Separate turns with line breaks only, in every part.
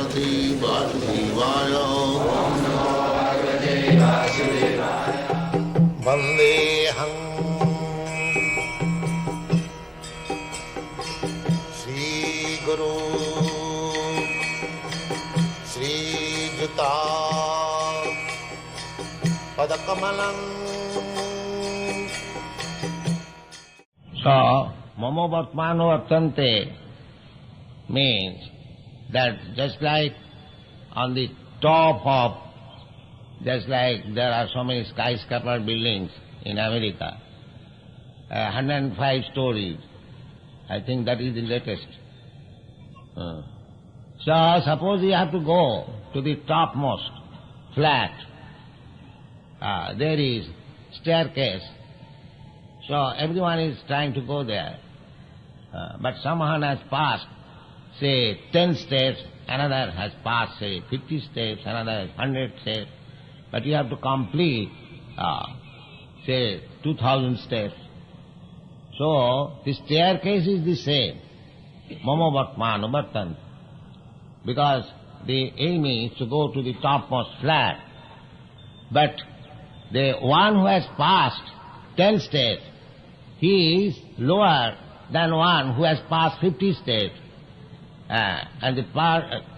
Bhagavate Vasudevaya. Vandeham Shri Guru Shri Juta Padakamalam. So, Mamo Bhatmano Vartante means that just like on the top of, just like there are so many skyscraper buildings in America, 105 stories, I think that is the latest. So suppose you have to go to the topmost flat, there is staircase, so everyone is trying to go there. But someone has passed, say, 10 steps, another has passed, say, 50 steps, another has 100 steps, but you have to complete, say, 2,000 steps. So, the staircase is the same, Mamo Bhatmano Bhartanti, because the aim is to go to the topmost flat. But the one who has passed 10 steps, he is lower than one who has passed 50 steps. And the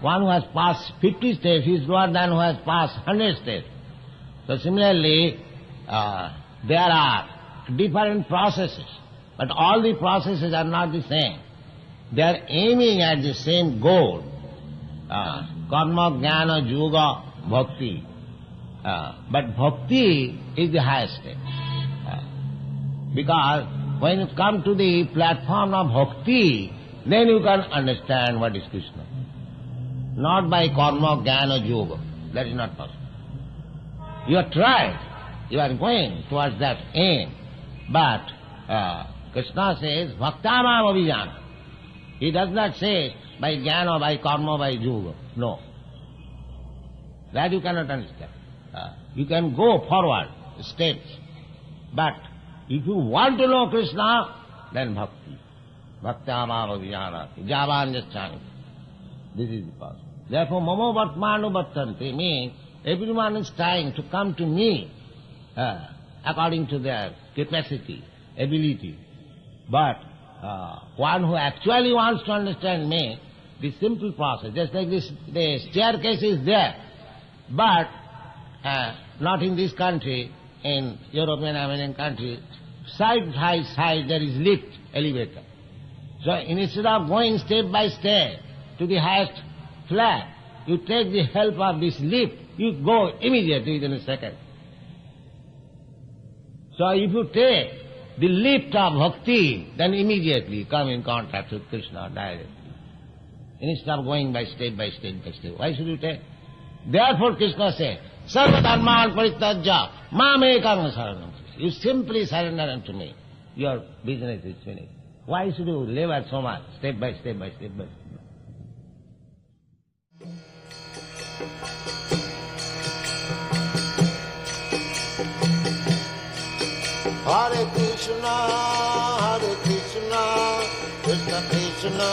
one who has passed 50 steps is lower than who has passed 100 steps. So similarly, there are different processes, but all the processes are not the same. They are aiming at the same goal, karma, jnana, yoga, bhakti. But bhakti is the highest step. Because when you come to the platform of bhakti, then you can understand what is Krishna. Not by karma, jnana, yoga. That is not possible. You have tried, you are going towards that aim, but Krishna says, bhaktamam abhijana. He does not say by jnana, by karma, by yoga. No. That you cannot understand. You can go forward, steps, but if you want to know Krishna, then bhakti. Bhaktamam abhijanati. Javanyaschani. This is the path. Therefore, Mamo Bhatmano Bhartanti means everyone is trying to come to me according to their capacity, ability. But one who actually wants to understand me, the simple process, just like this, the staircase is there, but not in this country, in European, American countries, side by side there is lift, elevator. So instead of going step by step to the highest flat, you take the help of this lift, you go immediately within a second. So if you take the lift of bhakti, then immediately you come in contact with Krishna directly. Instead of going by step by step by step. Why should you take? Therefore Krishna said, Sarva dharman parityajya mam ekam saranam. You simply surrender unto me. Your business is finished. Why should you labor so much, step by step by step by step? Hare Krishna, Krishna Krishna,